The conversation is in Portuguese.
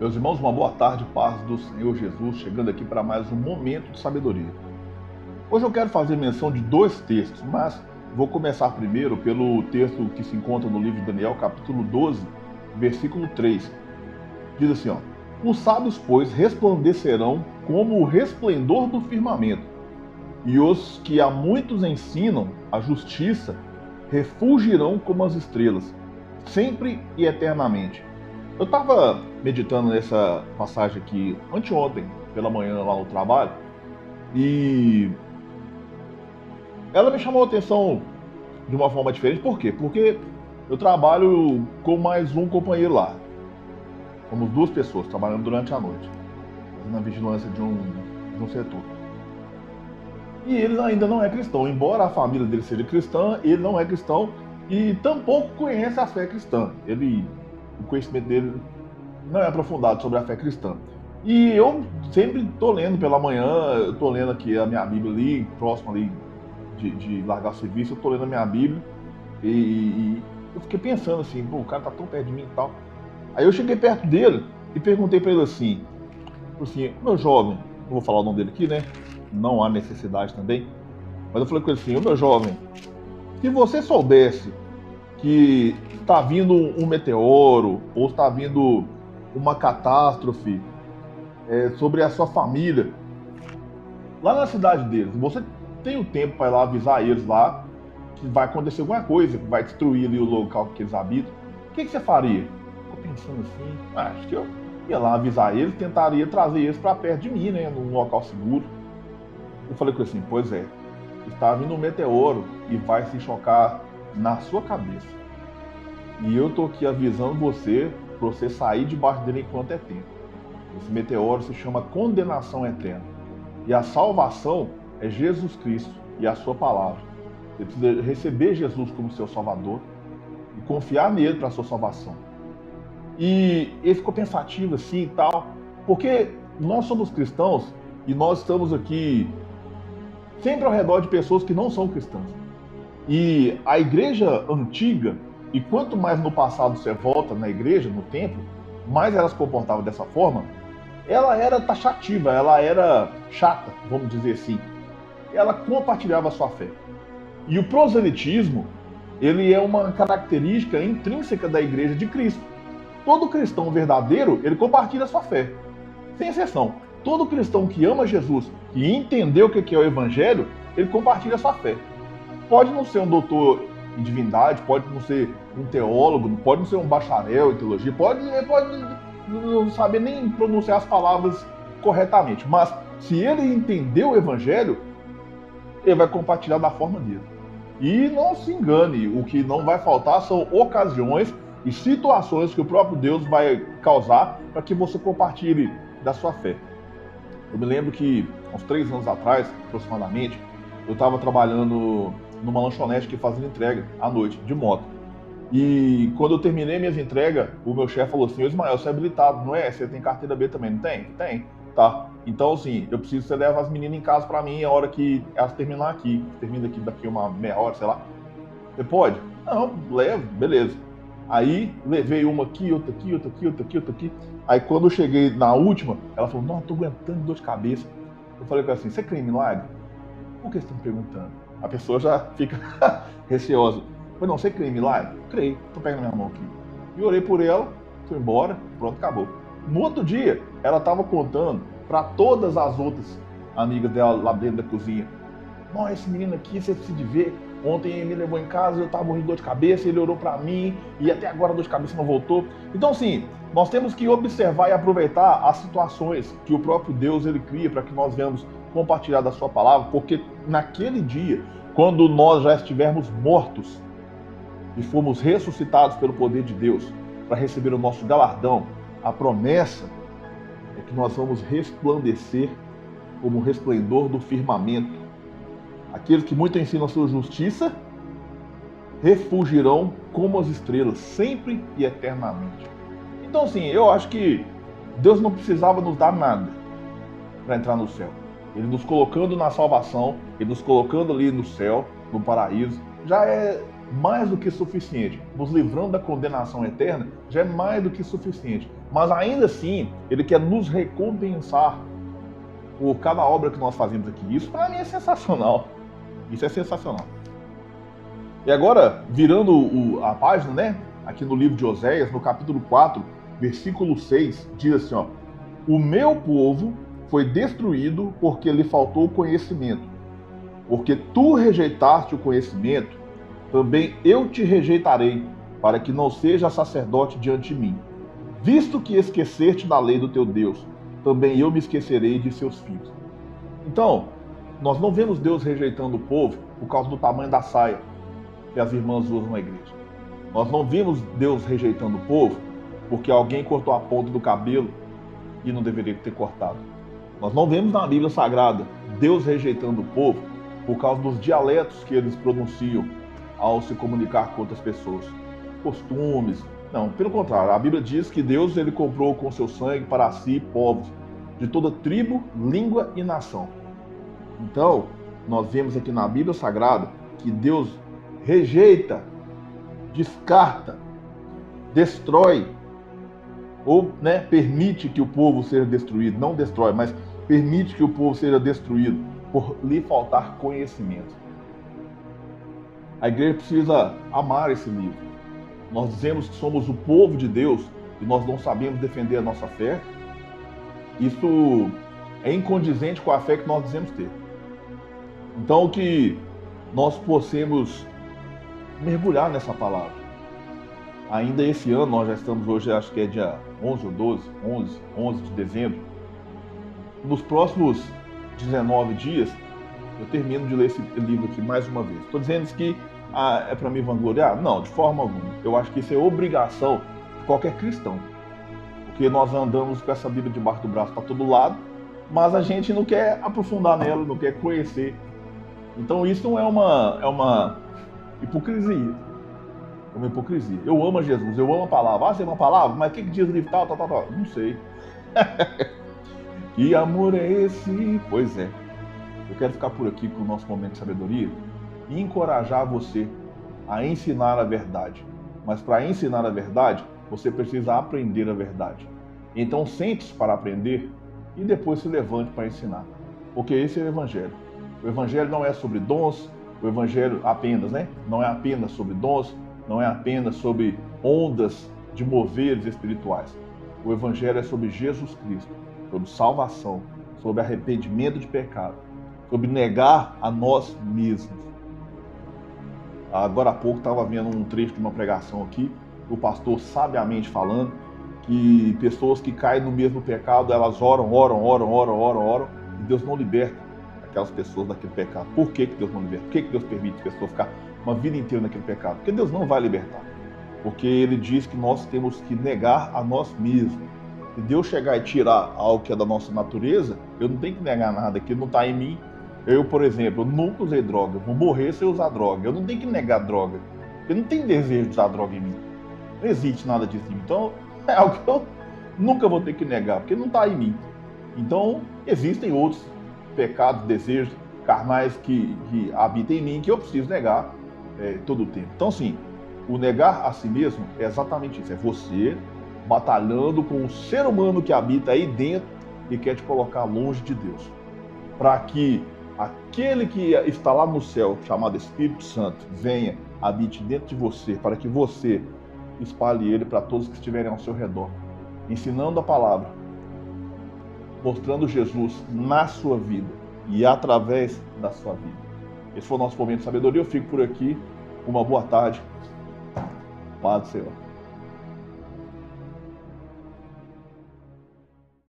Meus irmãos, uma boa tarde, paz do Senhor Jesus, chegando aqui para mais um momento de sabedoria. Hoje eu quero fazer menção de dois textos, mas vou começar primeiro pelo texto que se encontra no livro de Daniel, capítulo 12, versículo 3. Diz assim, os sábios, pois, resplandecerão como o resplendor do firmamento, e os que a muitos ensinam a justiça refulgirão como as estrelas, sempre e eternamente. Eu estava meditando nessa passagem aqui anteontem, pela manhã, lá no trabalho, e ela me chamou a atenção de uma forma diferente. Por quê? Porque eu trabalho com mais um companheiro lá. Somos duas pessoas trabalhando durante a noite, na vigilância de um setor. E ele ainda não é cristão, embora a família dele seja cristã, ele não é cristão e tampouco conhece a fé cristã. O conhecimento dele não é aprofundado sobre a fé cristã. E eu sempre estou lendo pela manhã, eu estou lendo aqui a minha Bíblia ali, próximo ali de largar o serviço, eu estou lendo a minha Bíblia e eu fiquei pensando assim, o cara tá tão perto de mim e tal. Aí eu cheguei perto dele e perguntei para ele assim, meu jovem, não vou falar o nome dele aqui, né? Não há necessidade também, mas eu falei com ele assim, meu jovem, se você soubesse que está vindo um meteoro ou está vindo uma catástrofe sobre a sua família, lá na cidade deles, você tem o tempo para ir lá avisar eles lá que vai acontecer alguma coisa, que vai destruir ali o local que eles habitam, o que você faria? Estou pensando assim, acho que eu ia lá avisar eles, tentaria trazer eles para perto de mim, né, num local seguro. Eu falei com ele assim, pois é, está vindo um meteoro e vai se chocar na sua cabeça. E eu tô aqui avisando você, para você sair debaixo dele enquanto é tempo. Esse meteoro se chama condenação eterna. E a salvação é Jesus Cristo e a sua palavra. Você precisa receber Jesus como seu salvador e confiar nele para a sua salvação. E ele ficou pensativo assim e tal, porque nós somos cristãos e nós estamos aqui sempre ao redor de pessoas que não são cristãs. E a igreja antiga, e quanto mais no passado você volta na igreja, no templo, mais ela se comportava dessa forma, ela era taxativa, ela era chata, vamos dizer assim. Ela compartilhava a sua fé. E o proselitismo, ele é uma característica intrínseca da igreja de Cristo. Todo cristão verdadeiro, ele compartilha a sua fé. Sem exceção. Todo cristão que ama Jesus, que entendeu o que é o evangelho, ele compartilha a sua fé. Pode não ser um doutor em divindade, pode não ser um teólogo, pode não ser um bacharel em teologia, pode não saber nem pronunciar as palavras corretamente, mas se ele entendeu o evangelho, ele vai compartilhar da forma dele. E não se engane, o que não vai faltar são ocasiões e situações que o próprio Deus vai causar para que você compartilhe da sua fé. Eu me lembro que, uns 3 anos atrás, aproximadamente, eu estava trabalhando numa lanchonete que fazia entrega à noite, de moto. E quando eu terminei minhas entregas, o meu chefe falou assim, Ismael, você é habilitado, não é? Você tem carteira B também, não tem? Tem. Tá. Então, assim, eu preciso que você leve as meninas em casa pra mim a hora que elas terminar aqui. Termina aqui daqui uma meia hora, sei lá. Você pode? Não, levo, beleza. Aí, levei uma aqui, outra aqui, outra aqui, outra aqui, outra aqui. Aí, quando eu cheguei na última, ela falou, não, eu tô aguentando dor de cabeça. Eu falei com ela assim, você crê em milagre? Por que você tá me perguntando? A pessoa já fica receosa. Eu falei, não, você crê em milagre? Creio. Tô pegando minha mão aqui. E orei por ela, fui embora, pronto, acabou. No outro dia, ela estava contando para todas as outras amigas dela lá dentro da cozinha. Nossa, esse menino aqui, você precisa ver. Ontem ele me levou em casa, eu estava morrendo de dor de cabeça, ele orou para mim e até agora a dor de cabeça não voltou. Então, assim, nós temos que observar e aproveitar as situações que o próprio Deus ele cria para que nós venhamos compartilhar da sua palavra, porque naquele dia, quando nós já estivermos mortos e formos ressuscitados pelo poder de Deus para receber o nosso galardão, a promessa é que nós vamos resplandecer como o resplendor do firmamento. Aqueles que muito ensinam a sua justiça refulgirão como as estrelas, sempre e eternamente. Então, assim, eu acho que Deus não precisava nos dar nada para entrar no céu. Ele nos colocando na salvação, ele nos colocando ali no céu, no paraíso, já é mais do que suficiente. Nos livrando da condenação eterna, já é mais do que suficiente. Mas ainda assim, Ele quer nos recompensar por cada obra que nós fazemos aqui. Isso para mim é sensacional. Isso é sensacional. E agora, virando a página, né? Aqui no livro de Oséias, no capítulo 4, versículo 6, diz assim, ó: o meu povo foi destruído porque lhe faltou conhecimento. Porque tu rejeitaste o conhecimento, também eu te rejeitarei, para que não seja sacerdote diante de mim. Visto que esqueceste da lei do teu Deus, também eu me esquecerei de seus filhos. Então, nós não vemos Deus rejeitando o povo por causa do tamanho da saia que as irmãs usam na igreja. Nós não vimos Deus rejeitando o povo porque alguém cortou a ponta do cabelo e não deveria ter cortado. Nós não vemos na Bíblia Sagrada Deus rejeitando o povo por causa dos dialetos que eles pronunciam ao se comunicar com outras pessoas. Costumes. Não, pelo contrário. A Bíblia diz que Deus ele comprou com seu sangue para si povos de toda tribo, língua e nação. Então, nós vemos aqui na Bíblia Sagrada que Deus rejeita, descarta, destrói ou permite que o povo seja destruído. Não destrói, mas permite que o povo seja destruído por lhe faltar conhecimento. A igreja precisa amar esse livro. Nós dizemos que somos o povo de Deus e nós não sabemos defender a nossa fé. Isso é incondizente com a fé que nós dizemos ter. Então, que nós possamos mergulhar nessa palavra. Ainda esse ano, nós já estamos hoje, acho que é dia 11 ou 12, 11 de dezembro. Nos próximos 19 dias, eu termino de ler esse livro aqui mais uma vez. Estou dizendo que é para me vangloriar? Não, de forma alguma. Eu acho que isso é obrigação de qualquer cristão. Porque nós andamos com essa Bíblia debaixo do braço para todo lado, mas a gente não quer aprofundar nela, não quer conhecer. Então isso não é uma hipocrisia. É uma hipocrisia. Eu amo Jesus, eu amo a palavra. Ah, você ama a palavra? Mas o que diz o livro tal? Não sei. Que amor é esse? Pois é. Eu quero ficar por aqui com o nosso momento de sabedoria e encorajar você a ensinar a verdade. Mas para ensinar a verdade, você precisa aprender a verdade. Então sente-se para aprender e depois se levante para ensinar. Porque esse é o Evangelho. O Evangelho não é sobre dons, o Evangelho apenas, não é apenas sobre dons, não é apenas sobre ondas de moveres espirituais. O Evangelho é sobre Jesus Cristo, sobre salvação, sobre arrependimento de pecado, sobre negar a nós mesmos. Agora há pouco estava vendo um trecho de uma pregação aqui, o pastor sabiamente falando que pessoas que caem no mesmo pecado, elas oram, e Deus não liberta aquelas pessoas daquele pecado. Por que Deus não liberta? Por que Deus permite a pessoa ficar uma vida inteira naquele pecado? Porque Deus não vai libertar. Porque Ele diz que nós temos que negar a nós mesmos. Se Deus chegar e tirar algo que é da nossa natureza, eu não tenho que negar nada, que não está em mim. Eu, por exemplo, eu nunca usei droga, vou morrer sem usar droga. Eu não tenho que negar droga, porque não tem desejo de usar droga em mim. Não existe nada disso em mim. Então, é algo que eu nunca vou ter que negar, porque não está em mim. Então, existem outros pecados, desejos carnais que habitam em mim, que eu preciso negar todo o tempo. Então, sim, o negar a si mesmo é exatamente isso. É você batalhando com o ser humano que habita aí dentro e quer te colocar longe de Deus. Para que aquele que está lá no céu, chamado Espírito Santo, venha, habite dentro de você, para que você espalhe ele para todos que estiverem ao seu redor, ensinando a palavra, mostrando Jesus na sua vida e através da sua vida. Esse foi o nosso momento de sabedoria. Eu fico por aqui. Uma boa tarde. Paz do Senhor.